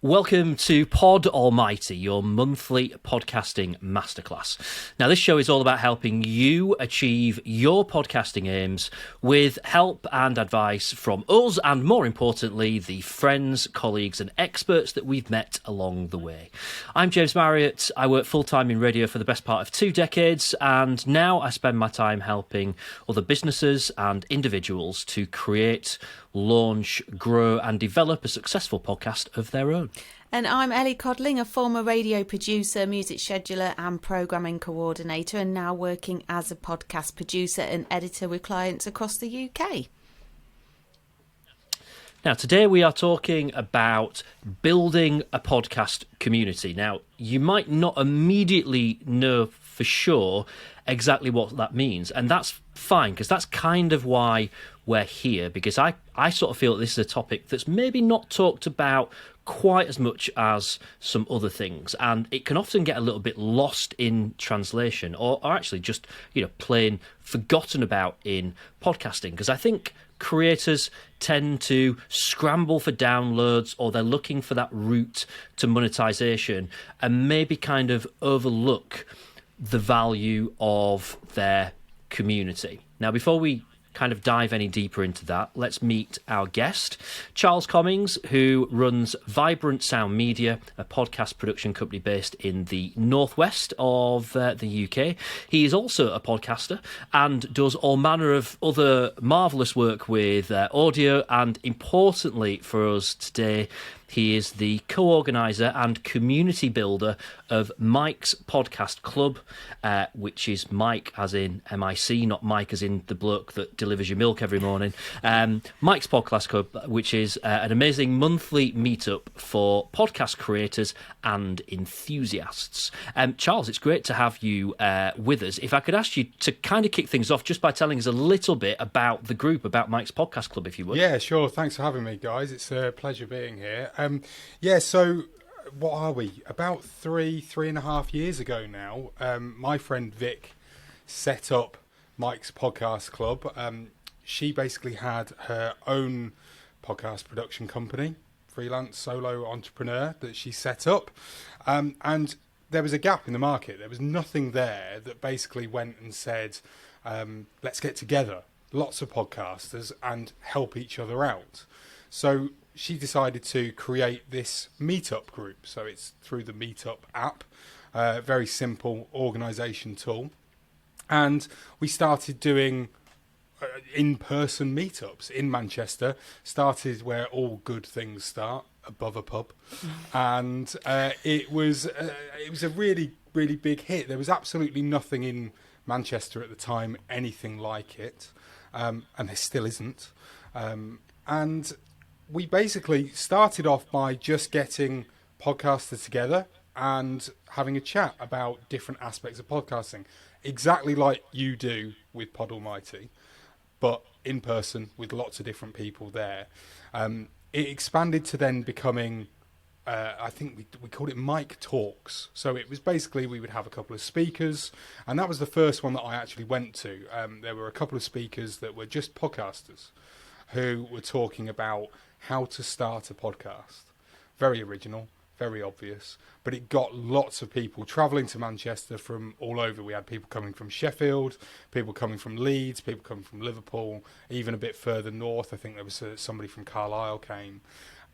Welcome to Pod Almighty, your monthly podcasting masterclass. Now, this show is all about helping you achieve your podcasting aims with help and advice from us and, more importantly, the friends, colleagues and experts that we've met along the way. I'm James Marriott. I work full-time in radio for the best part of 2 decades, and now I spend my time helping other businesses and individuals to create, launch, grow and develop a successful podcast of their own. And I'm Ellie Codling, a former radio producer, music scheduler and programming coordinator, and now working as a podcast producer and editor with clients across the UK. Now, today we are talking about building a podcast community. Now, you might not immediately know for sure exactly what that means, and that's fine, because that's kind of why we're here, because I sort of feel that this is a topic that's maybe not talked about quite as much as some other things, and it can often get a little bit lost in translation or actually just, plain forgotten about in podcasting, because I think creators tend to scramble for downloads, or they're looking for that route to monetization and maybe kind of overlook the value of their community. Now, before we kind of dive any deeper into that, let's meet our guest, Charles Commins, who runs Vibrant Sound Media, a podcast production company based in the northwest of the UK. He is also a podcaster and does all manner of other marvellous work with audio, and importantly for us today, he is the co-organiser and community builder of Mike's Podcast Club, which is Mike as in M-I-C, not Mike as in the bloke that delivers your milk every morning. Mike's Podcast Club, which is an amazing monthly meetup for podcast creators and enthusiasts. Charles, it's great to have you with us. If I could ask you to kind of kick things off just by telling us a little bit about the group, about Mike's Podcast Club, if you would. Yeah, sure. Thanks for having me, guys. It's a pleasure being here. So what are we? About three and a half years ago now, my friend Vic set up Mike's Podcast Club. She basically had her own podcast production company, freelance solo entrepreneur that she set up. And there was a gap in the market. There was nothing there that basically went and said, let's get together, lots of podcasters, and help each other out. So she decided to create this meetup group. So it's through the Meetup app, very simple organisation tool. And we started doing in-person meetups in Manchester, started where all good things start, above a pub. And it was a really, really big hit. There was absolutely nothing in Manchester at the time, anything like it. And there still isn't. And we basically started off by just getting podcasters together and having a chat about different aspects of podcasting, exactly like you do with Pod Almighty, but in person with lots of different people there. It expanded to then becoming, I think we called it Mike Talks. So it was basically we would have a couple of speakers, and that was the first one that I actually went to. There were a couple of speakers that were just podcasters who were talking about how to start a podcast. Very original, very obvious, but it got lots of people travelling to Manchester from all over. We had people coming from Sheffield, people coming from Leeds, people coming from Liverpool, even a bit further north. I think there was somebody from Carlisle came.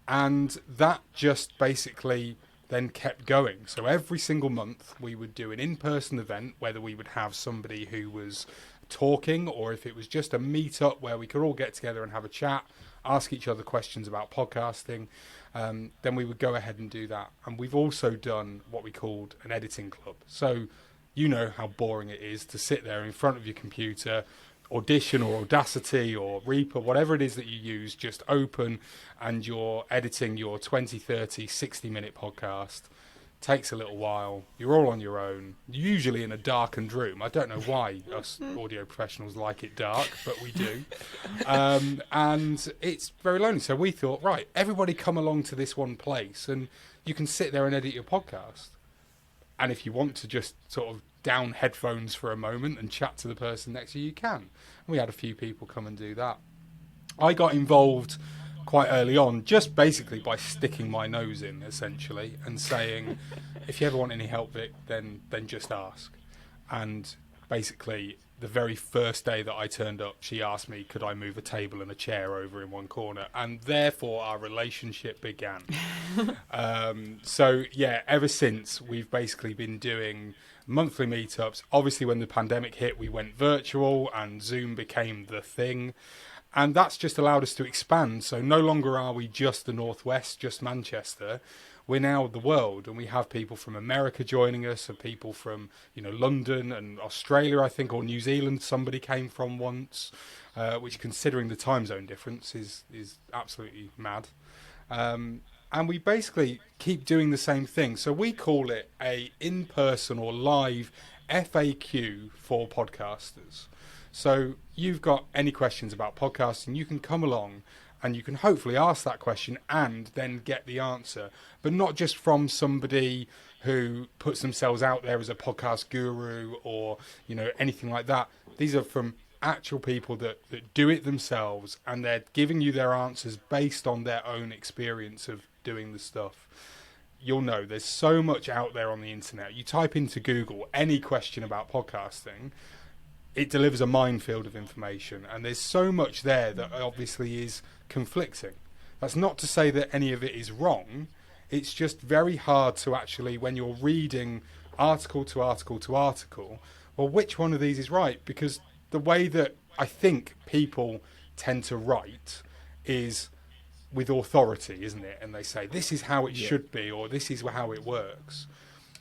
And that just basically then kept going. So every single month we would do an in-person event, whether we would have somebody who was talking or if it was just a meet-up where we could all get together and have a chat, ask each other questions about podcasting, then we would go ahead and do that. And we've also done what we called an editing club. So you know how boring it is to sit there in front of your computer, Audition or Audacity or Reaper, whatever it is that you use, just open and you're editing your 20, 30, 60-minute podcast. Takes a little while. You're all on your own, usually in a darkened room. I don't know why us audio professionals like it dark, but we do. And it's very lonely. So we thought, right, everybody come along to this one place and you can sit there and edit your podcast. And if you want to just sort of down headphones for a moment and chat to the person next to you, you can. And we had a few people come and do that. I got involved quite early on, just basically by sticking my nose in, essentially, and saying, if you ever want any help, Vic, then just ask. And basically, the very first day that I turned up, she asked me, could I move a table and a chair over in one corner? And therefore, our relationship began. So, yeah, ever since, we've basically been doing monthly meetups. Obviously, when the pandemic hit, we went virtual and Zoom became the thing. And that's just allowed us to expand. So no longer are we just the Northwest, just Manchester. We're now the world, and we have people from America joining us, and people from London and Australia, I think, or New Zealand. Somebody came from once, which, considering the time zone difference, is absolutely mad. And we basically keep doing the same thing. So we call it a in-person or live FAQ for podcasters. So you've got any questions about podcasting, you can come along and you can hopefully ask that question and then get the answer, but not just from somebody who puts themselves out there as a podcast guru or anything like that. These are from actual people that do it themselves, and they're giving you their answers based on their own experience of doing the stuff. You'll know there's so much out there on the internet. You type into Google any question about podcasting, it delivers a minefield of information, and there's so much there that obviously is conflicting. That's not to say that any of it is wrong. It's just very hard to actually, when you're reading article to article to article, well, which one of these is right? Because the way that I think people tend to write is with authority, isn't it? And they say, this is how it should be, or this is how it works.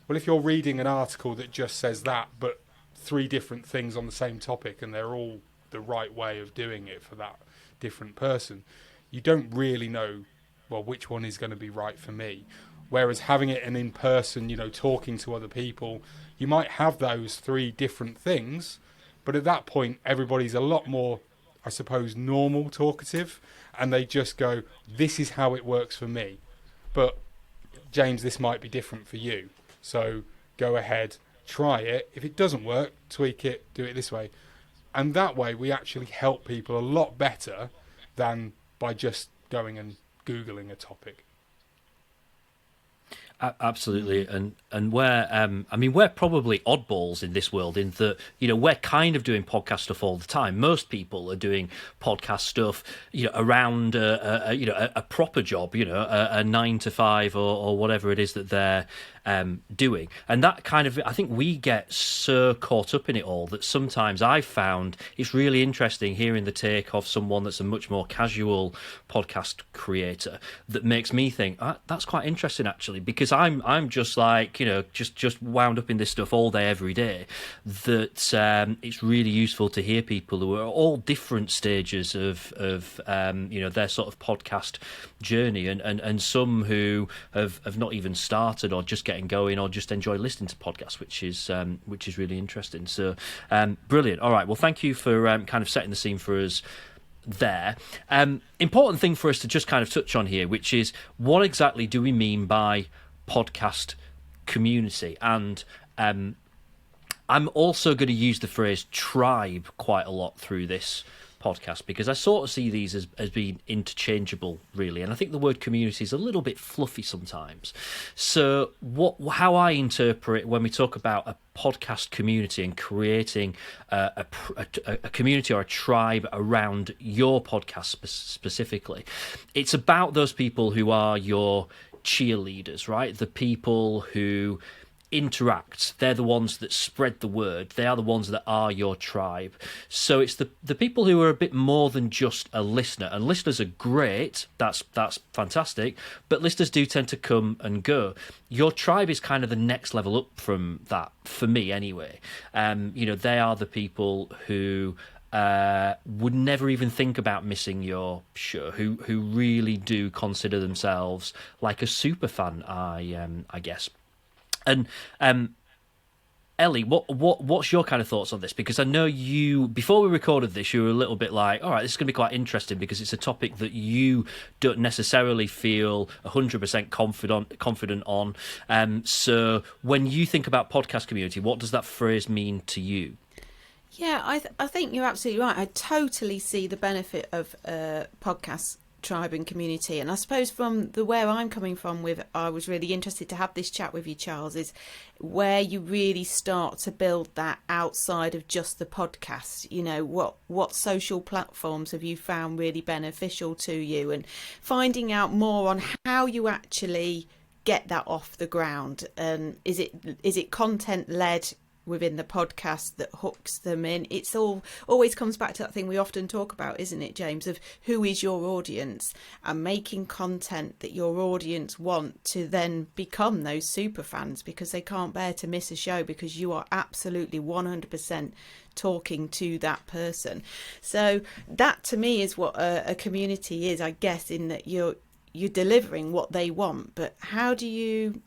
Well, if you're reading an article that just says that, but 3 different things on the same topic, and they're all the right way of doing it for that different person, you don't really know, well, which one is going to be right for me. Whereas having it in person, talking to other people, you might have those 3 different things, but at that point, everybody's a lot more, I suppose, normal talkative, and they just go, this is how it works for me. But, James, this might be different for you. So go ahead, try it. If it doesn't work, tweak it, do it this way. And that way we actually help people a lot better than by just going and Googling a topic. Absolutely, and we're probably oddballs in this world, in that we're kind of doing podcast stuff all the time. Most people are doing podcast stuff around a proper job, a 9 to 5 or whatever it is that they're doing, and that kind of, I think we get so caught up in it all that sometimes I've found it's really interesting hearing the take of someone that's a much more casual podcast creator that makes me think, that's quite interesting actually, because I'm just like just wound up in this stuff all day every day, that it's really useful to hear people who are all different stages of their sort of podcast journey, and some who have not even started or just getting going or just enjoy listening to podcasts, which is really interesting. So brilliant. All right, well, thank you for kind of setting the scene for us there. Important thing for us to just kind of touch on here, which is, what exactly do we mean by podcast community? And I'm also going to use the phrase tribe quite a lot through this podcast, because I sort of see these as being interchangeable, really, and I think the word community is a little bit fluffy sometimes. So how I interpret when we talk about a podcast community and creating a community or a tribe around your podcast specifically, it's about those people who are your cheerleaders, right? The people who interact, they're the ones that spread the word, they are the ones that are your tribe. So it's the people who are a bit more than just a listener, and listeners are great, that's fantastic, but listeners do tend to come and go. Your tribe is kind of the next level up from that, for me anyway. They are the people who would never even think about missing your show, who really do consider themselves like a super fan, I guess. And Ellie, what's your kind of thoughts on this? Because I know you, before we recorded this, you were a little bit like, all right, this is going to be quite interesting because it's a topic that you don't necessarily feel 100% confident on. So when you think about podcast community, what does that phrase mean to you? Yeah, I think you're absolutely right. I totally see the benefit of podcast tribe and community. And I suppose from where I'm coming from with, I was really interested to have this chat with you, Charles, is where you really start to build that outside of just the podcast. You know, what social platforms have you found really beneficial to you, and finding out more on how you actually get that off the ground. And is it content led within the podcast that hooks them in? It's always comes back to that thing we often talk about, isn't it, James, of who is your audience, and making content that your audience want to then become those super fans, because they can't bear to miss a show because you are absolutely 100% talking to that person. So that to me is what a community is, I guess, in that you're delivering what they want. But how do you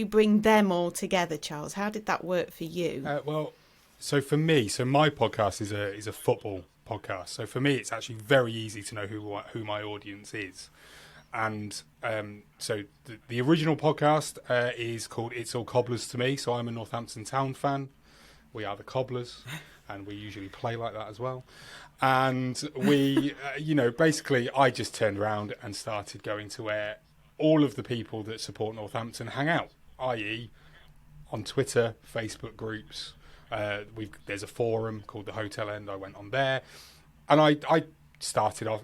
bring them all together, Charles? How did that work for you? Well, so for me, my podcast is a football podcast. So for me, it's actually very easy to know who my audience is. And so the original podcast is called It's All Cobblers to Me. So I'm a Northampton Town fan. We are the Cobblers, and we usually play like that as well. And we, basically I just turned around and started going to where all of the people that support Northampton hang out, i.e. on Twitter, Facebook groups. There's a forum called the Hotel End. I went on there, and I started off.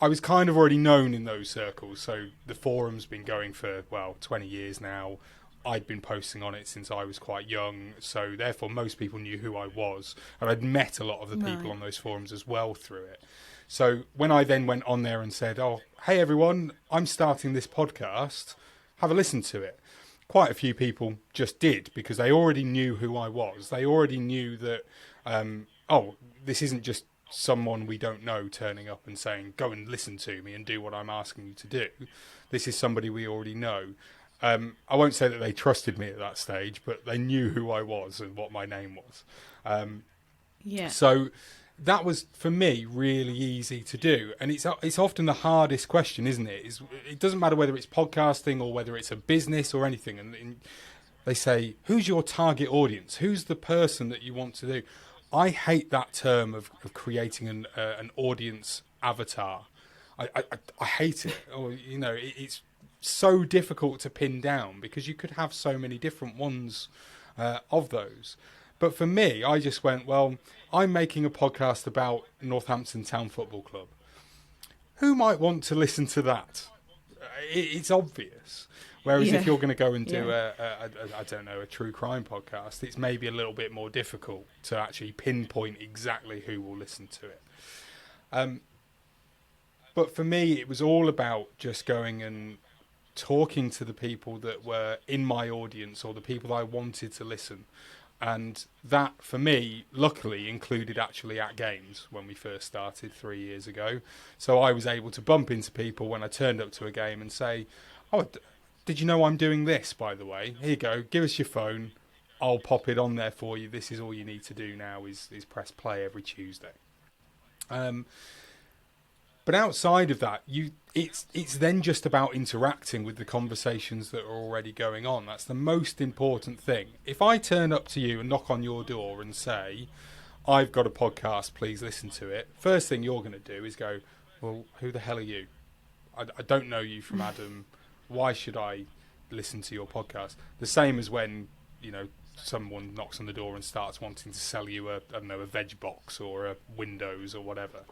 I was kind of already known in those circles, so the forum's been going for 20 years now. I'd been posting on it since I was quite young, so therefore most people knew who I was, and I'd met a lot of the people on those forums as well through it. So when I then went on there and said, "Oh, hey everyone, I'm starting this podcast, have a listen to it," quite a few people just did, because they already knew who I was. They already knew that, this isn't just someone we don't know turning up and saying, "Go and listen to me and do what I'm asking you to do." This is somebody we already know. I won't say that they trusted me at that stage, but they knew who I was and what my name was. So that was, for me, really easy to do. And it's often the hardest question, isn't it? It doesn't matter whether it's podcasting or whether it's a business or anything. And they say, who's your target audience? Who's the person that you want to do? I hate that term of creating an audience avatar. I hate it. Or, it's so difficult to pin down because you could have so many different ones of those. But for me, I just went, I'm making a podcast about Northampton Town Football Club. Who might want to listen to that? It's obvious. Whereas if you're going to go and do a true crime podcast, it's maybe a little bit more difficult to actually pinpoint exactly who will listen to it. But for me, it was all about just going and talking to the people that were in my audience or the people I wanted to listen. And that, for me, luckily included actually at games when we first started 3 years ago. So I was able to bump into people when I turned up to a game and say, "Oh, did you know I'm doing this, by the way? Here you go, give us your phone. I'll pop it on there for you. This is all you need to do now is press play every Tuesday." But outside of that, it's then just about interacting with the conversations that are already going on. That's the most important thing. If I turn up to you and knock on your door and say, "I've got a podcast, please listen to it," first thing you're going to do is go, "Well, who the hell are you? I don't know you from Adam. Why should I listen to your podcast?" The same as when, someone knocks on the door and starts wanting to sell you a veg box or a Windows or whatever.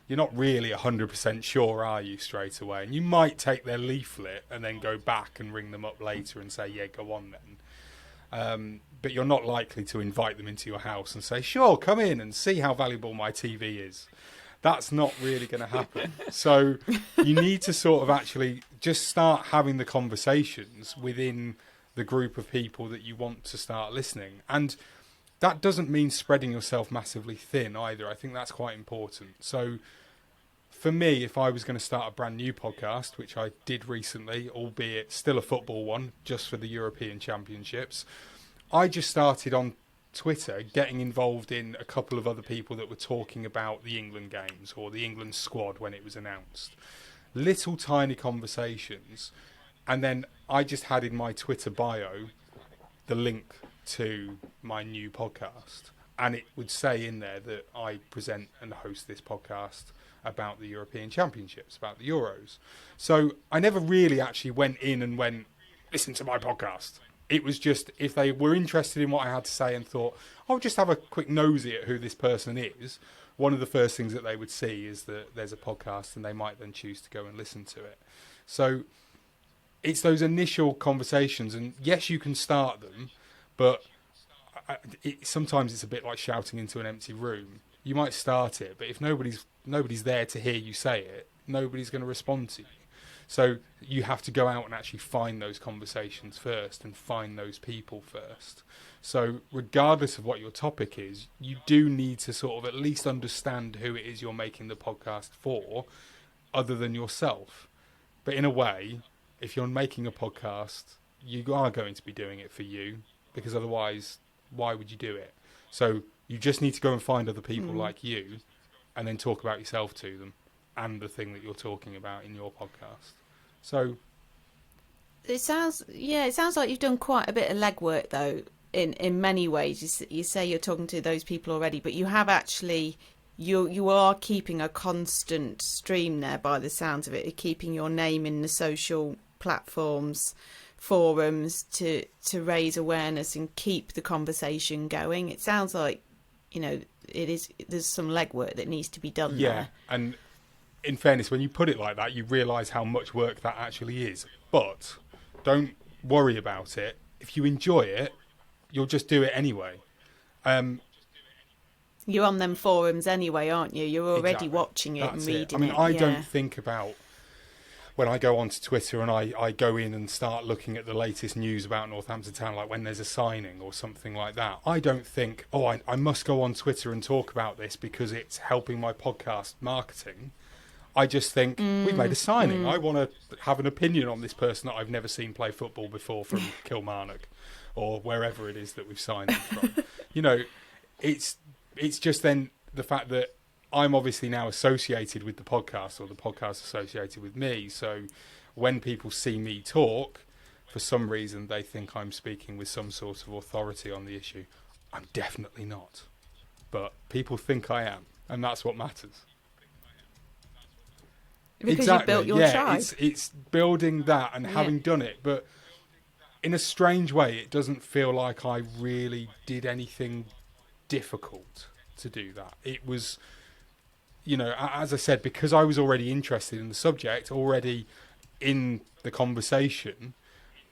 You're not really 100% sure, are you, straight away? And you might take their leaflet and then go back and ring them up later and say, "Yeah, go on then." But you're not likely to invite them into your house and say, "Sure, come in and see how valuable my TV is." That's not really going to happen. So you need to sort of actually just start having the conversations within the group of people that you want to start listening. And that doesn't mean spreading yourself massively thin either. I think that's quite important. So for me, if I was going to start a brand new podcast, which I did recently, albeit still a football one, just for the European Championships, I just started on Twitter getting involved in a couple of other people that were talking about the England games or the England squad when it was announced. Little tiny conversations. And then I just had in my Twitter bio the link to my new podcast, and it would say in there that I present and host this podcast about the European Championships, about the Euros. So I never really actually went in and went, listen to my podcast. It was just if they were interested in what I had to say and thought, I'll just have a quick nosy at who this person is, one of the first things that they would see is that there's a podcast, and they might then choose to go and listen to it. So it's those initial conversations, and yes, you can start them, but sometimes it's a bit like shouting into an empty room. You might start it, but if nobody's there to hear you say it, nobody's going to respond to you. So you have to go out and actually find those conversations first and find those people first. So regardless of what your topic is, you do need to sort of at least understand who it is you're making the podcast for, other than yourself. But in a way, if you're making a podcast, you are going to be doing it for you, because otherwise, why would you do it? So you just need to go and find other people like you, and then talk about yourself to them and the thing that you're talking about in your podcast. So it sounds like you've done quite a bit of legwork, though, in many ways. You say you're talking to those people already, but you have actually, you are keeping a constant stream there by the sounds of it. You're keeping your name in the social platforms, forums to raise awareness and keep the conversation going. It sounds like, there's some legwork that needs to be done there. Yeah, and in fairness, when you put it like that, you realise how much work that actually is. But don't worry about it. If you enjoy it, you'll just do it anyway. You're on them forums anyway, aren't you? You're already watching it and reading it. I don't think about, when I go onto Twitter and I go in and start looking at the latest news about Northampton Town, like when there's a signing or something like that, I don't think, I must go on Twitter and talk about this because it's helping my podcast marketing. I just think, we've made a signing. I want to have an opinion on this person that I've never seen play football before from Kilmarnock or wherever it is that we've signed them from. It's just then the fact that I'm obviously now associated with the podcast, or the podcast associated with me. So when people see me talk, for some reason they think I'm speaking with some sort of authority on the issue. I'm definitely not. But people think I am, and that's what matters. Because exactly. You built your tribe. It's building that and having done it, but in a strange way, it doesn't feel like I really did anything difficult to do that. It was, as I said, because I was already interested in the subject, already in the conversation,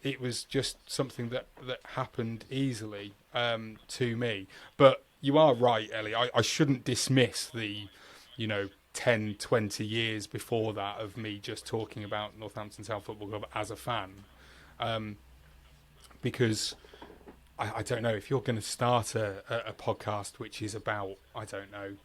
it was just something that happened easily to me. But you are right, Ellie. I shouldn't dismiss the, 10, 20 years before that of me just talking about Northampton Town Football Club as a fan. Because I don't know, if you're going to start a podcast which is about, I don't know,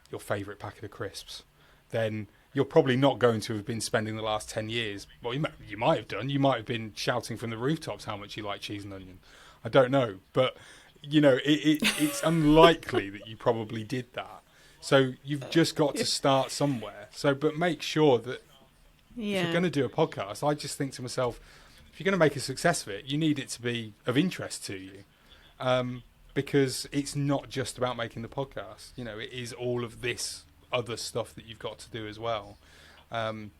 your favourite packet of crisps, then you're probably not going to have been spending the last 10 years. Well, you might have done. You might have been shouting from the rooftops how much you like cheese and onion. I don't know. But, it's unlikely that you probably did that. So you've just got to start somewhere. But make sure that if you're going to do a podcast, I just think to myself, if you're going to make a success of it, you need it to be of interest to you. Because it's not just about making the podcast. It is all of this other stuff that you've got to do as well. And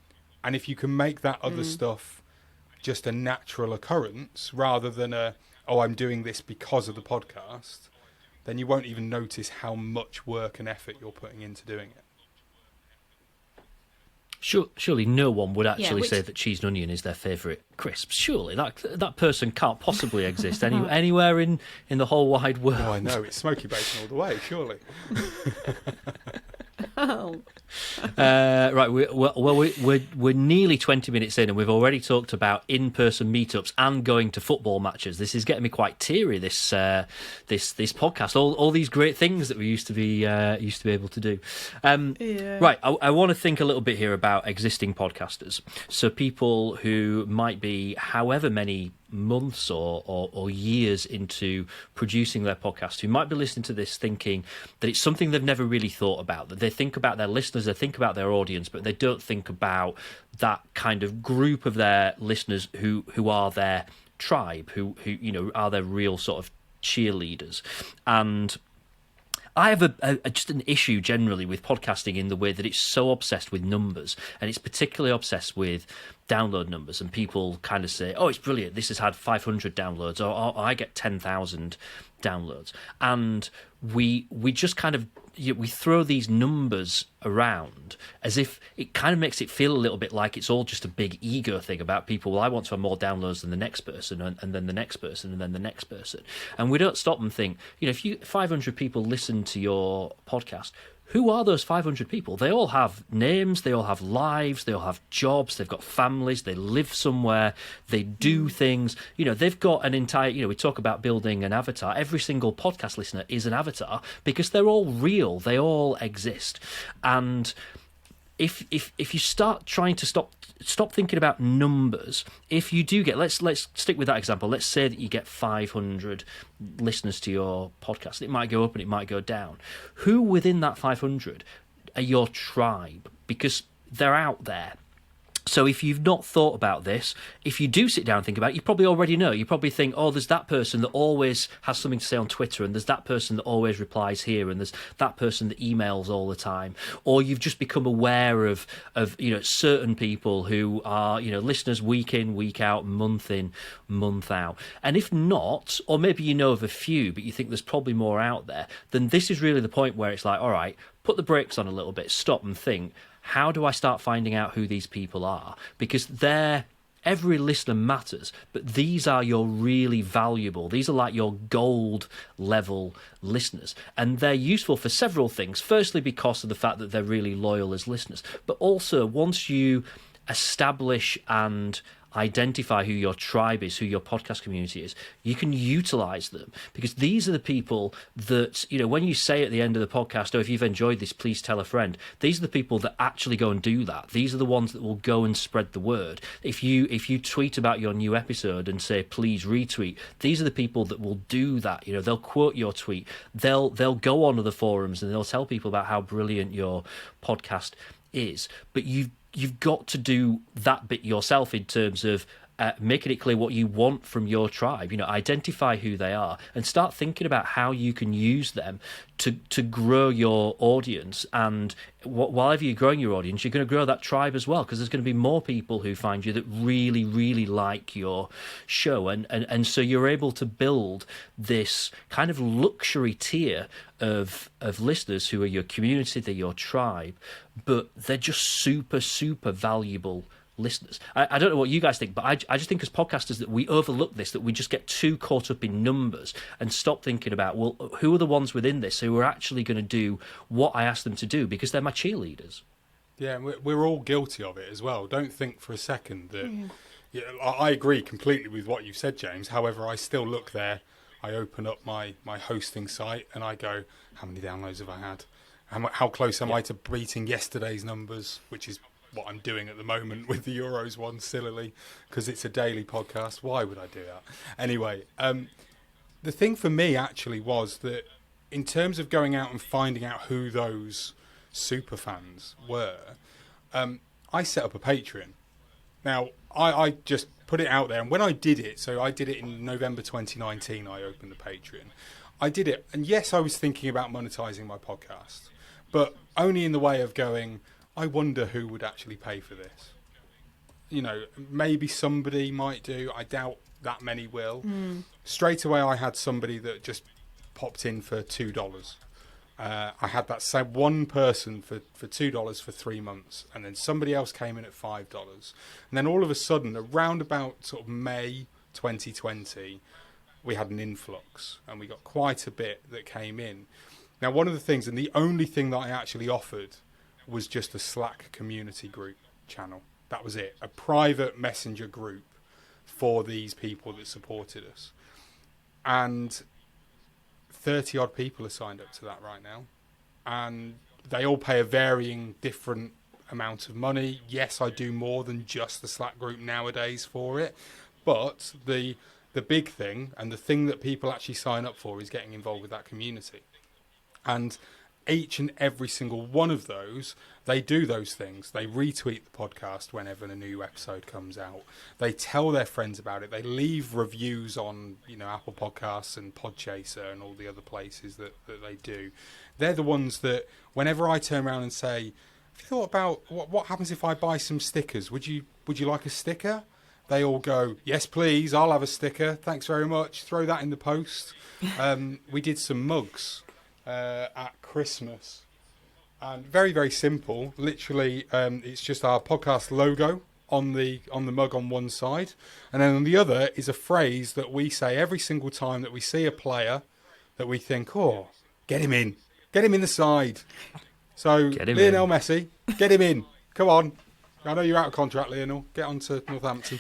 if you can make that other stuff just a natural occurrence rather than I'm doing this because of the podcast, then you won't even notice how much work and effort you're putting into doing it. Surely no one would actually say that cheese and onion is their favourite crisps. Surely that person can't possibly exist anywhere in the whole wide world. Oh, I know. It's smoky bacon all the way, surely. Right, we're nearly 20 minutes in, and we've already talked about in-person meetups and going to football matches. This is getting me quite teary. This podcast, all these great things that we used to be able to do. Right, I want to think a little bit here about existing podcasters. So people who might be however many months or years into producing their podcast, who might be listening to this thinking that it's something they've never really thought about, that they think about their listeners, they think about their audience, but they don't think about that kind of group of their listeners who are their tribe, who are their real sort of cheerleaders. And I have just an issue generally with podcasting in the way that it's so obsessed with numbers, and it's particularly obsessed with download numbers. And people kind of say, "Oh, it's brilliant! This has had 500 downloads, or I get 10,000 downloads," and we just kind of we throw these numbers around as if it kind of makes it feel a little bit like it's all just a big ego thing about people. Well, I want to have more downloads than the next person, and then the next person, and then the next person. And we don't stop and think, if 500 people listen to your podcast, who are those 500 people? They all have names, they all have lives, they all have jobs, they've got families, they live somewhere, they do things. They've got an entire, we talk about building an avatar. Every single podcast listener is an avatar because they're all real, they all exist. And if you start trying to stop thinking about numbers, if you do get, let's stick with that example. Let's say that you get 500 listeners to your podcast. It might go up and it might go down. Who within that 500 are your tribe? Because they're out there. So if you've not thought about this, if you do sit down and think about it, you probably already know. You probably think, oh, there's that person that always has something to say on Twitter, and there's that person that always replies here, and there's that person that emails all the time. Or you've just become aware of certain people who are, listeners week in, week out, month in, month out. And if not, or maybe you know of a few, but you think there's probably more out there, then this is really the point where it's like, all right, put the brakes on a little bit, stop and think, how do I start finding out who these people are? Because every listener matters, but these are your really valuable. These are like your gold level listeners. And they're useful for several things. Firstly, because of the fact that they're really loyal as listeners. But also, once you establish and identify who your tribe is, who your podcast community is, you can utilize them, because these are the people that, when you say at the end of the podcast, oh, if you've enjoyed this, please tell a friend, these are the people that actually go and do that. These are the ones that will go and spread the word. If you tweet about your new episode and say, please retweet, these are the people that will do that. They'll quote your tweet, they'll go onto the forums and they'll tell people about how brilliant your podcast is. But you've got to do that bit yourself in terms of making it clear what you want from your tribe. Identify who they are and start thinking about how you can use them to grow your audience. And while you're growing your audience, you're going to grow that tribe as well, because there's going to be more people who find you that really, really like your show. And so you're able to build this kind of luxury tier of listeners who are your community, they're your tribe, but they're just super, super valuable listeners. I don't know what you guys think, but I just think as podcasters that we overlook this, that we just get too caught up in numbers and stop thinking about, well, who are the ones within this who are actually going to do what I ask them to do, because they're my cheerleaders. Yeah, we're all guilty of it as well. Don't think for a second that... Yeah, I agree completely with what you said, James. However, I still look there. I open up my hosting site and I go, how many downloads have I had? How close am I to beating yesterday's numbers, which is what I'm doing at the moment with the Euros one, sillily, because it's a daily podcast. Why would I do that? Anyway, the thing for me actually was that in terms of going out and finding out who those super fans were, I set up a Patreon. Now, I just put it out there, and when I did it, so I did it in November 2019, I opened the Patreon. I did it, and yes, I was thinking about monetizing my podcast, but only in the way of going, I wonder who would actually pay for this. Maybe somebody might do. I doubt that many will. Straight away, I had somebody that just popped in for $2. I had that same one person for $2 for 3 months, and then somebody else came in at $5. And then all of a sudden, around about sort of May 2020, we had an influx, and we got quite a bit that came in. Now, one of the things, and the only thing that I actually offered, was just a Slack community group channel. That was it. A private messenger group for these people that supported us. And 30 odd people are signed up to that right now. And they all pay a varying different amount of money. Yes, I do more than just the Slack group nowadays for it. But the big thing, and the thing that people actually sign up for, is getting involved with that community. And each and every single one of those, they do those things. They retweet the podcast whenever a new episode comes out. They tell their friends about it. They leave reviews on, Apple Podcasts and Podchaser and all the other places that they do. They're the ones that, whenever I turn around and say, have you thought about what happens if I buy some stickers? Would you like a sticker? They all go, yes, please, I'll have a sticker. Thanks very much. Throw that in the post. We did some mugs at Christmas. And very, very simple. Literally, it's just our podcast logo on the mug on one side. And then on the other is a phrase that we say every single time that we see a player that we think, oh, get him in. Get him in the side. So, Lionel Messi, get him in. Come on. I know you're out of contract, Lionel. Get on to Northampton.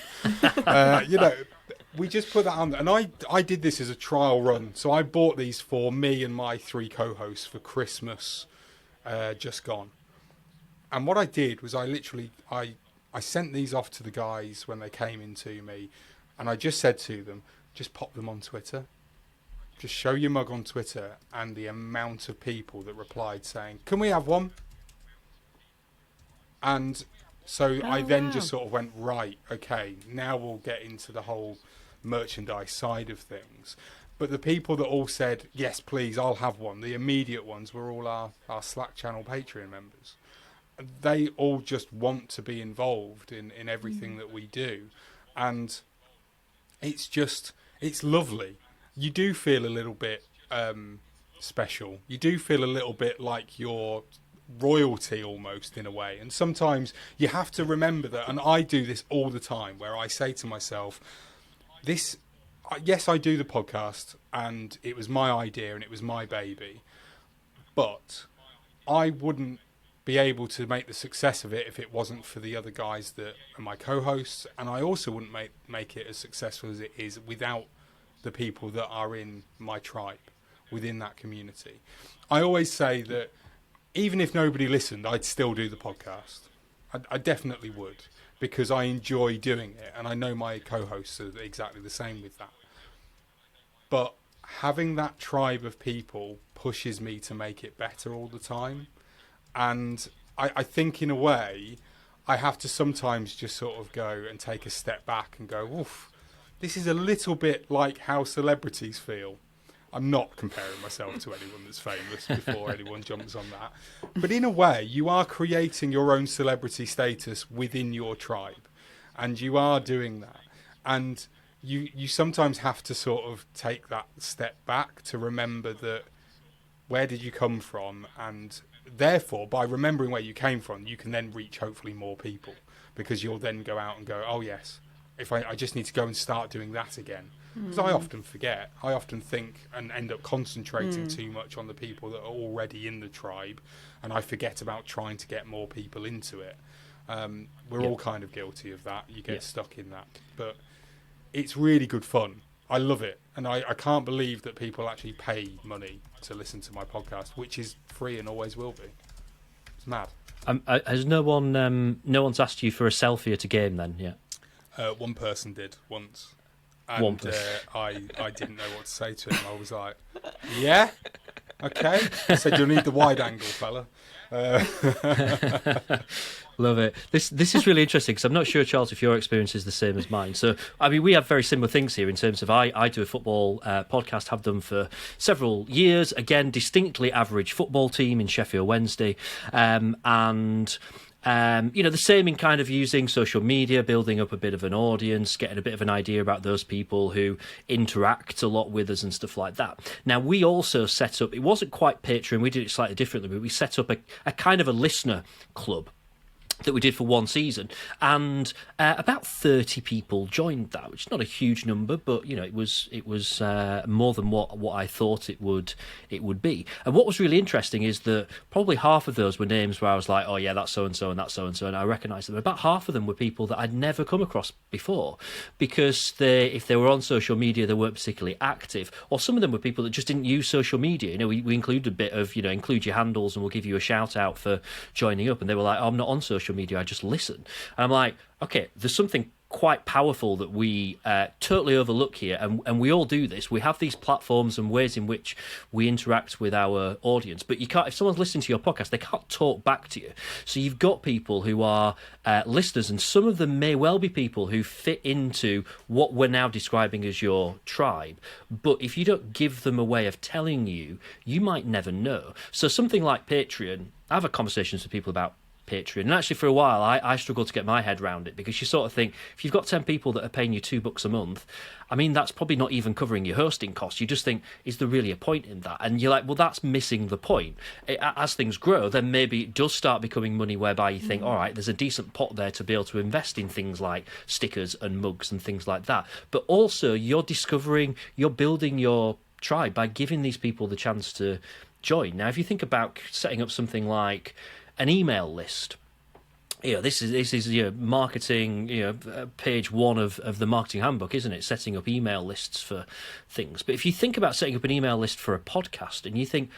We just put that on. And I did this as a trial run. So I bought these for me and my 3 co-hosts for Christmas just gone. And what I did was I sent these off to the guys when they came in to me. And I just said to them, just pop them on Twitter. Just show your mug on Twitter. And the amount of people that replied saying, can we have one? And so I then just sort of went, right, okay, now we'll get into the whole merchandise side of things. But the people that all said, yes, please, I'll have one, the immediate ones were all our Slack channel Patreon members. They all just want to be involved in everything that we do. And it's lovely. You do feel a little bit special. You do feel a little bit like you're royalty almost in a way. And sometimes you have to remember that, and I do this all the time, where I say to myself, yes, I do the podcast and it was my idea and it was my baby, but I wouldn't be able to make the success of it if it wasn't for the other guys that are my co-hosts, and I also wouldn't make it as successful as it is without the people that are in my tribe within that community. I always say that even if nobody listened, I'd still do the podcast. I definitely would, because I enjoy doing it, and I know my co-hosts are exactly the same with that. But having that tribe of people pushes me to make it better all the time. And I think in a way, I have to sometimes just sort of go and take a step back and go, oof, this is a little bit like how celebrities feel. I'm not comparing myself to anyone that's famous before anyone jumps on that. But in a way, you are creating your own celebrity status within your tribe. And you are doing that. And you sometimes have to sort of take that step back to remember that where did you come from? And therefore, by remembering where you came from, you can then reach hopefully more people. Because you'll then go out and go, oh yes, if I just need to go and start doing that again. Because I often forget. I often think and end up concentrating too much on the people that are already in the tribe, and I forget about trying to get more people into it. We're all kind of guilty of that. You get stuck in that. But it's really good fun. I love it. And I can't believe that people actually pay money to listen to my podcast, which is free and always will be. It's mad. Has no one's asked you for a selfie at a game then yet? One person did once. And I didn't know what to say to him. I was like, yeah, okay. I said, you'll need the wide angle, fella. Love it. This is really interesting because I'm not sure, Charles, if your experience is the same as mine. So, I mean, we have very similar things here in terms of I do a football podcast, have done for several years. Again, distinctly average football team in Sheffield Wednesday. The same in kind of using social media, building up a bit of an audience, getting a bit of an idea about those people who interact a lot with us and stuff like that. Now, we also set up, it wasn't quite Patreon, we did it slightly differently, but we set up a kind of a listener club that we did for one season, and about 30 people joined that, which is not a huge number, but it was more than what I thought it would be. And what was really interesting is that probably half of those were names where I was like, oh yeah, that's so and so and that's so and so, and I recognised them. About half of them were people that I'd never come across before, because if they were on social media, they weren't particularly active, or some of them were people that just didn't use social media. We included a bit of include your handles and we'll give you a shout out for joining up, and they were like, oh, I'm not on social media, I just listen. And I'm like, okay, there's something quite powerful that we totally overlook here, and we all do this. We have these platforms and ways in which we interact with our audience, but you can't, if someone's listening to your podcast, they can't talk back to you. So you've got people who are listeners, and some of them may well be people who fit into what we're now describing as your tribe, but if you don't give them a way of telling you, you might never know. So something like Patreon, I've had conversations with people about Patreon, and actually for a while I struggled to get my head around it, because you sort of think, if you've got 10 people that are paying you $2 a month, I mean, that's probably not even covering your hosting costs. You just think, is there really a point in that? And you're like, well, that's missing the point. As things grow, then maybe it does start becoming money whereby you think, all right, there's a decent pot there to be able to invest in things like stickers and mugs and things like that. But also you're building your tribe by giving these people the chance to join. Now, if you think about setting up something like an email list, this is marketing, page 1 of the marketing handbook, isn't it? Setting up email lists for things. But if you think about setting up an email list for a podcast, and you think,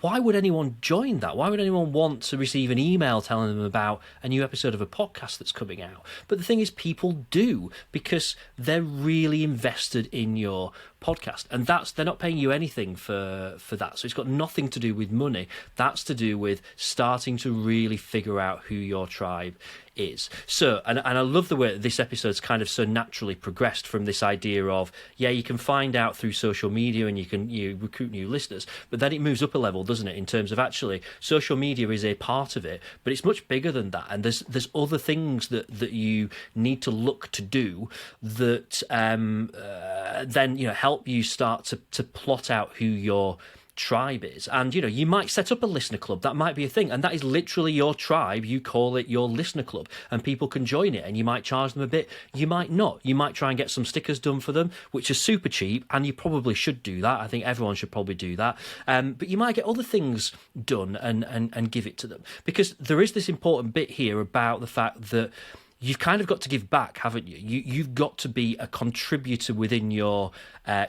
why would anyone join that? Why would anyone want to receive an email telling them about a new episode of a podcast that's coming out? But the thing is, people do, because they're really invested in your podcast, and they're not paying you anything for that. So it's got nothing to do with money. That's to do with starting to really figure out who your tribe is. So, and I love the way that this episode's kind of so naturally progressed from this idea of, you can find out through social media and you recruit new listeners, but then it moves up a level, doesn't it, in terms of actually social media is a part of it, but it's much bigger than that, and there's other things that you need to look to do that then help you start to plot out who your tribe is. And you might set up a listener club. That might be a thing, and that is literally your tribe. You call it your listener club, and people can join it, and you might charge them a bit, you might not. You might try and get some stickers done for them, which are super cheap, and you probably should do that. I think everyone should probably do that. But you might get other things done and give it to them, because there is this important bit here about the fact that you've kind of got to give back, haven't you? You've got to be a contributor within your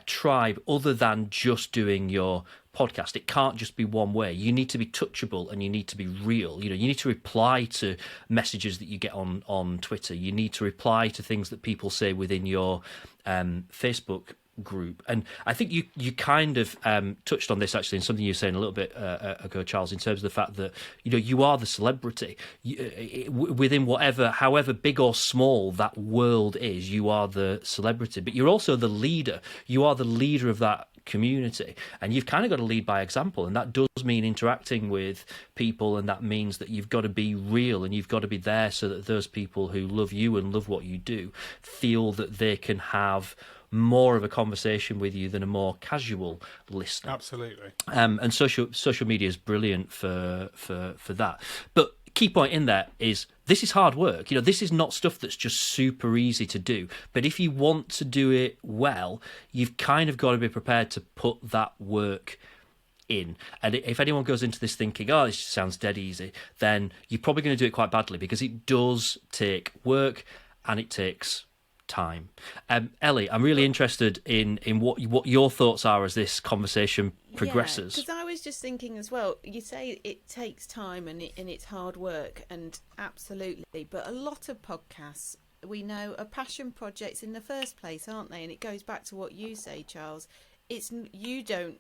tribe, other than just doing your podcast. It can't just be one way. You need to be touchable, and you need to be real. You need to reply to messages that you get on Twitter. You need to reply to things that people say within your Facebook group. And I think you kind of touched on this actually in something you were saying a little bit ago, Charles, in terms of the fact that you are the celebrity within however big or small that world is. You are the celebrity, but you're also the leader. You are the leader of that community, and you've kind of got to lead by example, and that does mean interacting with people, and that means that you've got to be real, and you've got to be there so that those people who love you and love what you do feel that they can have more of a conversation with you than a more casual listener. Absolutely. And social media is brilliant for that. But key point in there is, this is hard work. This is not stuff that's just super easy to do. But if you want to do it well, you've kind of got to be prepared to put that work in. And if anyone goes into this thinking, oh, this sounds dead easy, then you're probably going to do it quite badly, because it does take work and it takes time. Ellie, I'm really interested in what your thoughts are as this conversation progresses. Because I was just thinking as well, you say it takes time and it's hard work, and absolutely, but a lot of podcasts we know are passion projects in the first place, aren't they? And it goes back to what you say, Charles. You don't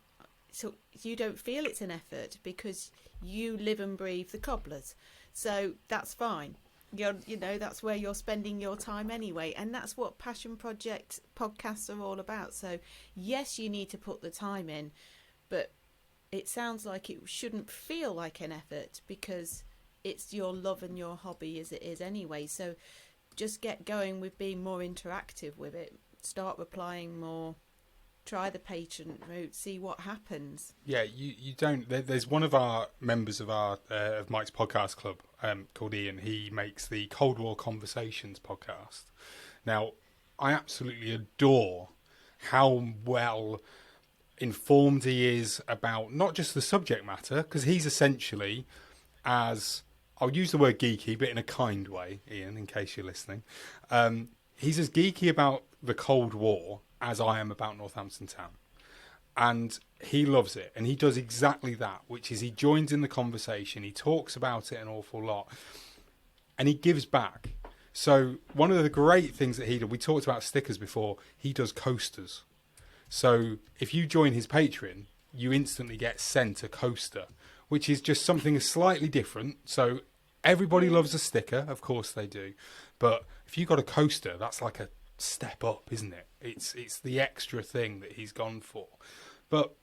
feel it's an effort because you live and breathe the Cobblers, so that's fine. That's where you're spending your time anyway, and that's what passion project podcasts are all about. So yes, you need to put the time in, but it sounds like it shouldn't feel like an effort, because it's your love and your hobby as it is anyway. So just get going with being more interactive with it, start replying more, try the patron route, see what happens. Yeah, you don't. There's one of our members of of Mike's podcast club called Ian. He makes the Cold War Conversations podcast. Now, I absolutely adore how well informed he is about not just the subject matter, because he's essentially, as I'll use the word geeky, but in a kind way, Ian, in case you're listening. He's as geeky about the Cold War as I am about Northampton Town. And he loves it. And he does exactly that, which is he joins in the conversation. He talks about it an awful lot. And he gives back. So one of the great things that he did, we talked about stickers before, he does coasters. So if you join his Patreon, you instantly get sent a coaster, which is just something slightly different. So everybody loves a sticker, of course they do. But if you got a coaster, that's like a step up, isn't it? It's the extra thing that he's gone for. But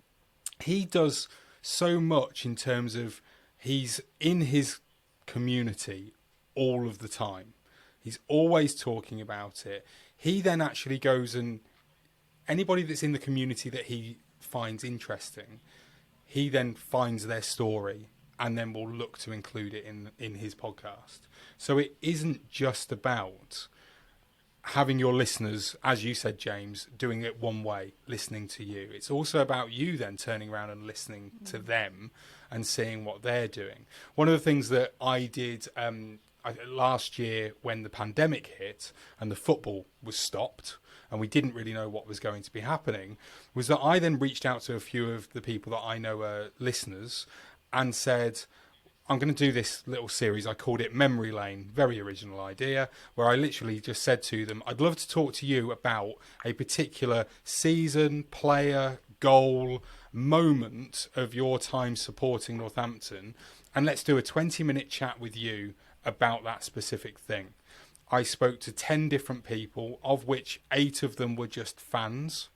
he does so much in terms of he's in his community all of the time. He's always talking about it. He then actually goes and anybody that's in the community that he finds interesting, he then finds their story and then will look to include it in his podcast. So it isn't just about having your listeners, as you said, James, doing it one way, listening to you. It's also about you then turning around and listening to them and seeing what they're doing. One of the things that I did last year when the pandemic hit and the football was stopped and we didn't really know what was going to be happening, was that I then reached out to a few of the people that I know are listeners and said, I'm going to do this little series. I called it Memory Lane. Very original idea, where I literally just said to them, I'd love to talk to you about a particular season, player, goal, moment of your time supporting Northampton. And let's do a 20-minute chat with you about that specific thing. I spoke to 10 different people, of which 8 of them were just fans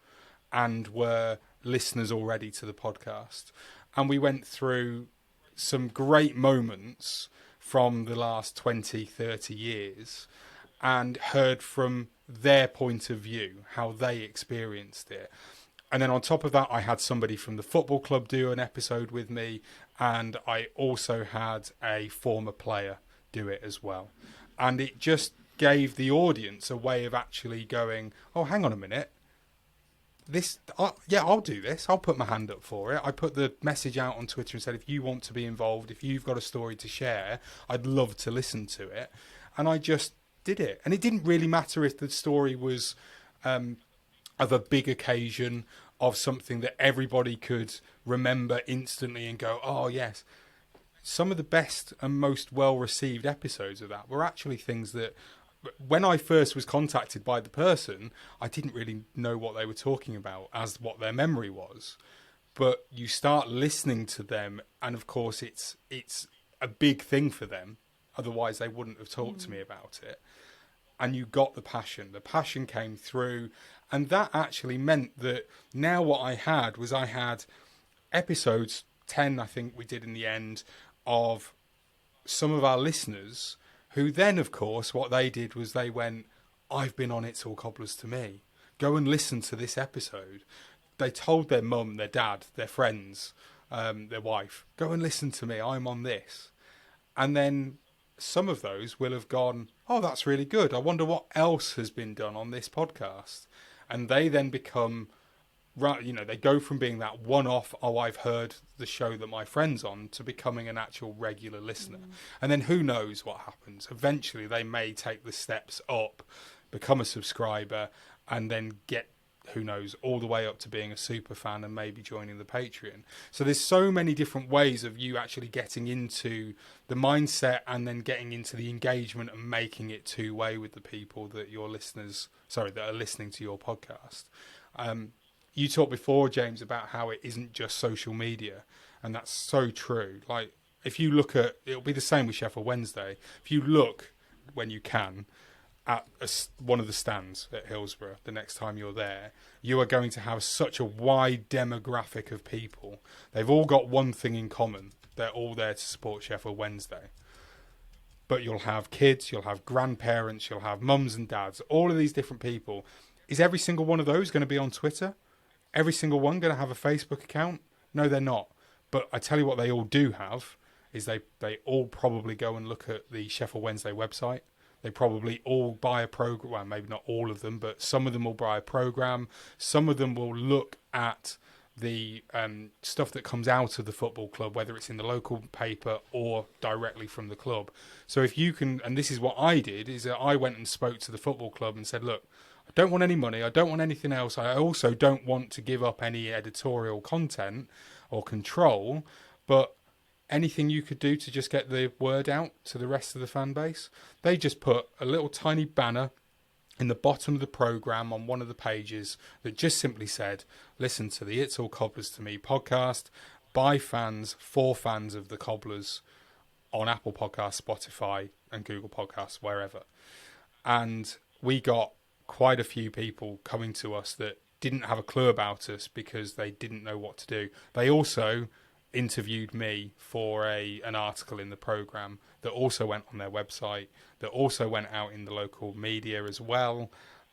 and were listeners already to the podcast. And we went through some great moments from the last 20, 30 years and heard from their point of view, how they experienced it. And then on top of that, I had somebody from the football club do an episode with me, and I also had a former player do it as well. And it just gave the audience a way of actually going, oh, hang on a minute. I'll do this. I'll put my hand up for it. I put the message out on Twitter and said, if you want to be involved, if you've got a story to share, I'd love to listen to it. And I just did it. And it didn't really matter if the story was of a big occasion, of something that everybody could remember instantly and go, oh, yes. Some of the best and most well-received episodes of that were actually things that, when I first was contacted by the person, I didn't really know what they were talking about as what their memory was. But you start listening to them, and of course it's a big thing for them. Otherwise they wouldn't have talked to me about it. And you got the passion. The passion came through. And that actually meant that now what I had was I had episodes, 10 I think we did in the end, of some of our listeners who then, of course, what they did was they went, I've been on It's All Cobblers to Me. Go and listen to this episode. They told their mum, their dad, their friends, their wife, go and listen to me. I'm on this. And then some of those will have gone, oh, that's really good. I wonder what else has been done on this podcast. And they then become, they go from being that one-off, oh, I've heard the show that my friend's on, to becoming an actual regular listener. And then who knows what happens. Eventually they may take the steps up, become a subscriber, and then get, who knows, all the way up to being a super fan and maybe joining the Patreon. So there's so many different ways of you actually getting into the mindset and then getting into the engagement and making it two-way with the people that that are listening to your podcast. You talked before, James, about how it isn't just social media, and that's so true. Like, if you look at, it'll be the same with Sheffield Wednesday. If you look, when you can, at one of the stands at Hillsborough the next time you're there, you are going to have such a wide demographic of people. They've all got one thing in common. They're all there to support Sheffield Wednesday. But you'll have kids, you'll have grandparents, you'll have mums and dads, all of these different people. Is every single one of those going to be on Twitter? Every single one going to have a Facebook account? No, they're not. But I tell you what they all do have is they all probably go and look at the Sheffield Wednesday website. They probably all buy a program. Well, maybe not all of them, but some of them will buy a program. Some of them will look at the stuff that comes out of the football club, whether it's in the local paper or directly from the club. So if you can, and this is what I did, is that I went and spoke to the football club and said, look, I don't want any money. I don't want anything else. I also don't want to give up any editorial content or control, but anything you could do to just get the word out to the rest of the fan base? They just put a little tiny banner in the bottom of the programme on one of the pages that just simply said, listen to the It's All Cobblers to Me podcast by fans, for fans of the Cobblers, on Apple Podcasts, Spotify and Google Podcasts, wherever. And we got quite a few people coming to us that didn't have a clue about us because they didn't know what to do. They also interviewed me for an article in the programme that also went on their website, that also went out in the local media as well.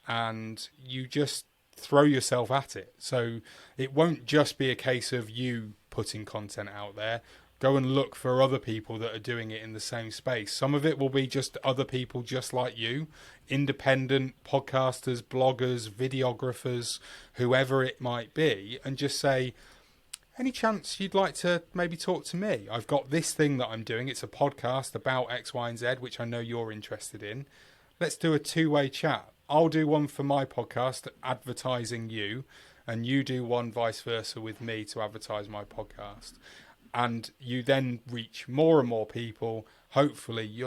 And you just throw yourself at it. So it won't just be a case of you putting content out there. Go and look for other people that are doing it in the same space. Some of it will be just other people just like you, independent podcasters, bloggers, videographers, whoever it might be, and just say, any chance you'd like to maybe talk to me? I've got this thing that I'm doing. It's a podcast about X, Y, and Z, which I know you're interested in. Let's do a two-way chat. I'll do one for my podcast advertising you, and you do one vice versa with me to advertise my podcast. And you then reach more and more people. Hopefully,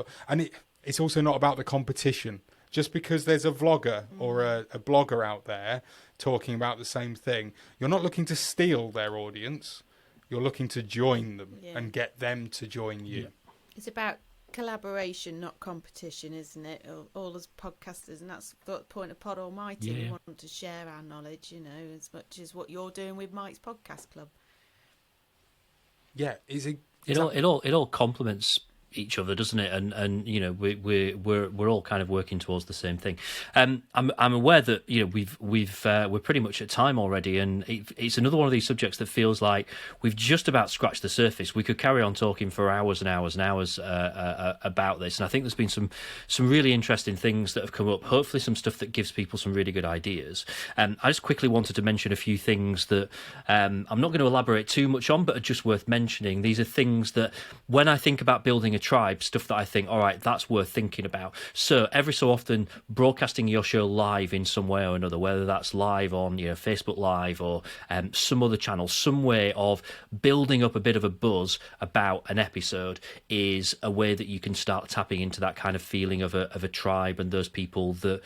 it's also not about the competition. Just because there's a vlogger or a blogger out there talking about the same thing, you're not looking to steal their audience. You're looking to join them and get them to join you. Yeah. It's about collaboration, not competition, isn't it? All as podcasters, and that's the point of Pod Almighty. Yeah. We want to share our knowledge, as much as what you're doing with Mike's Podcast Club. Yeah, it all complements each other, doesn't it? And we're all kind of working towards the same thing. I'm aware that we're pretty much at time already, and it's another one of these subjects that feels like we've just about scratched the surface. We could carry on talking for hours and hours and hours about this, and I think there's been some really interesting things that have come up. Hopefully, some stuff that gives people some really good ideas. I just quickly wanted to mention a few things that I'm not going to elaborate too much on, but are just worth mentioning. These are things that, when I think about building a tribe, stuff that I think, all right, that's worth thinking about. So every so often, broadcasting your show live in some way or another, whether that's live on Facebook Live or some other channel, some way of building up a bit of a buzz about an episode is a way that you can start tapping into that kind of feeling of a tribe, and those people that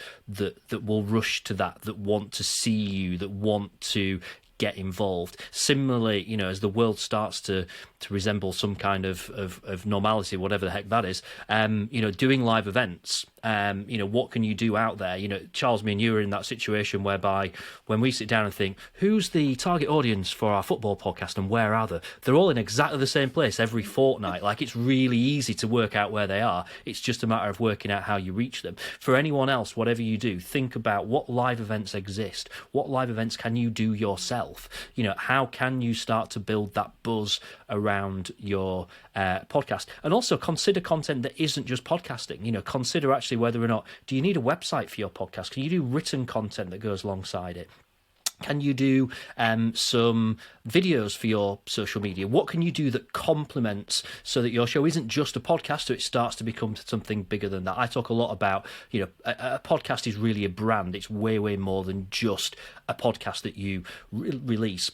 will rush to that want to see you, that want to get involved. Similarly, as the world starts to resemble some kind of normality, whatever the heck that is, doing live events, what can you do out there? Charles, me and you are in that situation whereby when we sit down and think, who's the target audience for our football podcast and where are they? They're all in exactly the same place every fortnight. Like, it's really easy to work out where they are. It's just a matter of working out how you reach them. For anyone else, whatever you do, think about what live events exist. What live events can you do yourself? How can you start to build that buzz around your podcast? And also consider content that isn't just podcasting. Consider actually whether or not, do you need a website for your podcast? Can you do written content that goes alongside it? Can you do some videos for your social media? What can you do that complements so that your show isn't just a podcast, so it starts to become something bigger than that? I talk a lot about, a podcast is really a brand. It's way, way more than just a podcast that you release.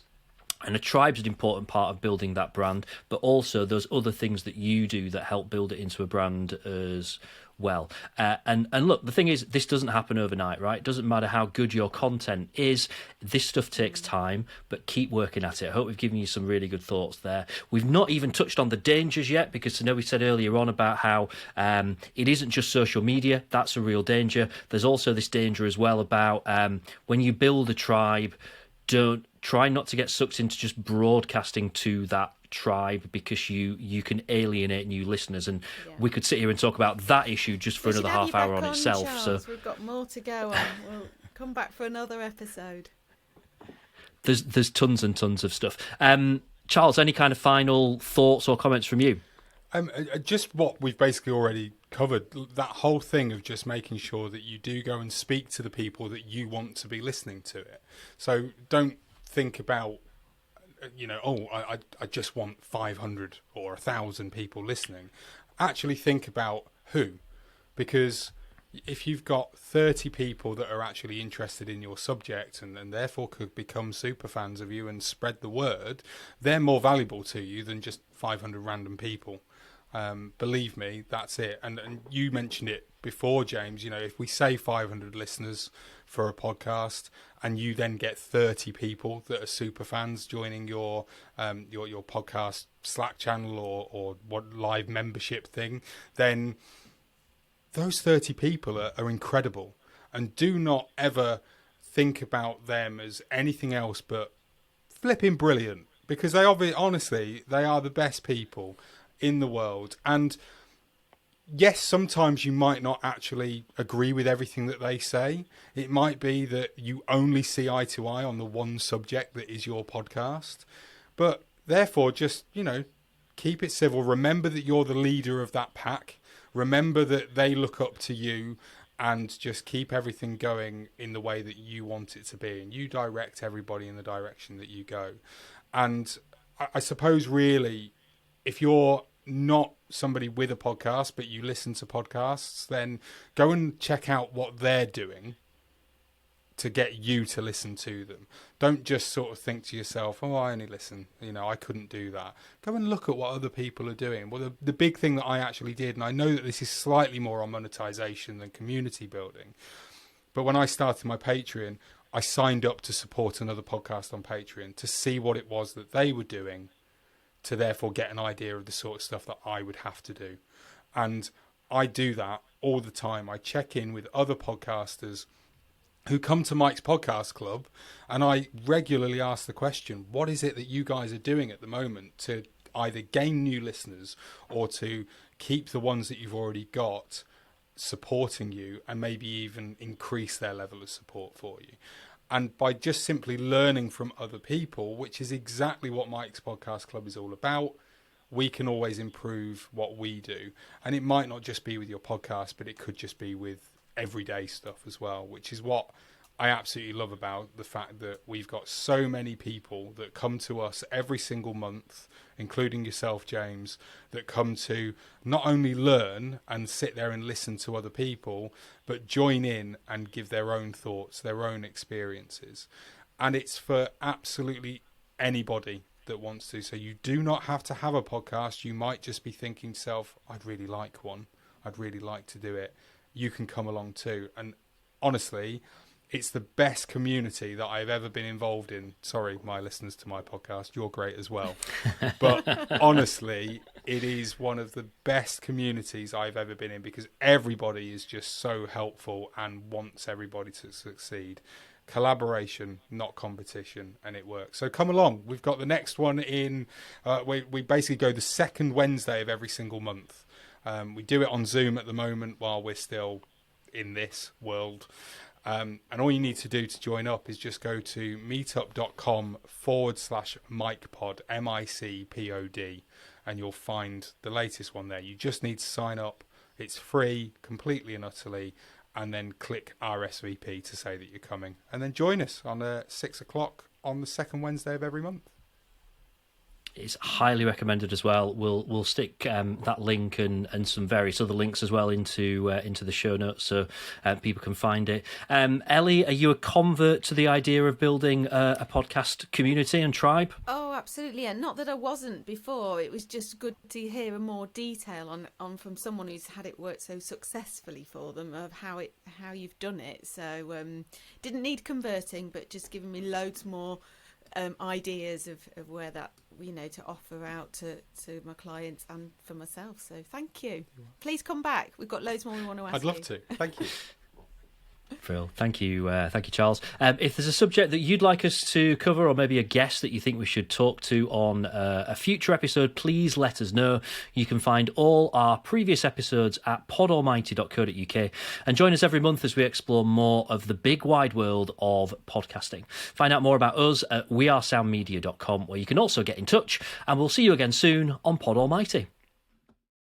And a tribe's an important part of building that brand, but also those other things that you do that help build it into a brand as well. And look, the thing is, this doesn't happen overnight, right? It doesn't matter how good your content is. This stuff takes time, but keep working at it. I hope we've given you some really good thoughts there. We've not even touched on the dangers yet, because I know we said earlier on about how it isn't just social media. That's a real danger. There's also this danger as well about when you build a tribe, try not to get sucked into just broadcasting to that tribe, because you can alienate new listeners, and we could sit here and talk about that issue just for another half hour on itself. Charles. So we've got more to go on. We'll come back for another episode. There's tons and tons of stuff. Charles, any kind of final thoughts or comments from you? Just what we've basically already covered, that whole thing of just making sure that you do go and speak to the people that you want to be listening to it. So don't think about, I just want 500 or 1,000 people listening. Actually think about who, because if you've got 30 people that are actually interested in your subject and therefore could become super fans of you and spread the word, they're more valuable to you than just 500 random people. Believe me, that's it. And you mentioned it before, James, you know, if we say 500 listeners for a podcast and you then get 30 people that are super fans joining your podcast Slack channel or what live membership thing, then those 30 people are incredible. And do not ever think about them as anything else but flipping brilliant, because honestly, they are the best people in the world. And yes, sometimes you might not actually agree with everything that they say. It might be that you only see eye to eye on the one subject that is your podcast. But therefore, just, you know, keep it civil. Remember that you're the leader of that pack. Remember that they look up to you, and just keep everything going in the way that you want it to be. And you direct everybody in the direction that you go. And I suppose really, if you're not somebody with a podcast, but you listen to podcasts, then go and check out what they're doing to get you to listen to them. Don't just sort of think to yourself, oh, I only listen, you know, I couldn't do that. Go and look at what other people are doing. Well, the big thing that I actually did, and I know that this is slightly more on monetization than community building, but when I started my Patreon, I signed up to support another podcast on Patreon to see what it was that they were doing, to therefore get an idea of the sort of stuff that I would have to do. And I do that all the time. I check in with other podcasters who come to Mike's Podcast Club, and I regularly ask the question, what is it that you guys are doing at the moment to either gain new listeners or to keep the ones that you've already got supporting you, and maybe even increase their level of support for you? And by just simply learning from other people, which is exactly what Mike's Podcast Club is all about, we can always improve what we do. And it might not just be with your podcast, but it could just be with everyday stuff as well, which is what I absolutely love about the fact that we've got so many people that come to us every single month, including yourself, James, that come to not only learn and sit there and listen to other people, but join in and give their own thoughts, their own experiences. And it's for absolutely anybody that wants to. So you do not have to have a podcast. You might just be thinking to yourself, I'd really like one. I'd really like to do it. You can come along too. And honestly, it's the best community that I've ever been involved in. Sorry, my listeners to my podcast, you're great as well. But honestly, it is one of the best communities I've ever been in, because everybody is just so helpful and wants everybody to succeed. Collaboration, not competition, and it works. So come along. We've got the next one in, we basically go the second Wednesday of every single month. We do it on Zoom at the moment while we're still in this world. And all you need to do to join up is just go to meetup.com/MikePod, MICPOD, and you'll find the latest one there. You just need to sign up. It's free, completely and utterly, and then click RSVP to say that you're coming. And then join us on 6 o'clock on the second Wednesday of every month. It's highly recommended as well. We'll stick that link and some various other links as well into the show notes, so people can find it. Ellie, are you a convert to the idea of building a podcast community and tribe? Oh, absolutely. And not that I wasn't before. It was just good to hear more detail on from someone who's had it work so successfully for them, of how you've done it. So didn't need converting, but just giving me loads more ideas of where that, you know, to offer out to my clients and for myself. So thank you. Please come back. We've got loads more we want to ask. I'd love to. Thank you. Phil, thank you, Charles. If there's a subject that you'd like us to cover, or maybe a guest that you think we should talk to on a future episode, please let us know. You can find all our previous episodes at podalmighty.co.uk, and join us every month as we explore more of the big wide world of podcasting. Find out more about us at wearesoundmedia.com, where you can also get in touch, and we'll see you again soon on Pod Almighty.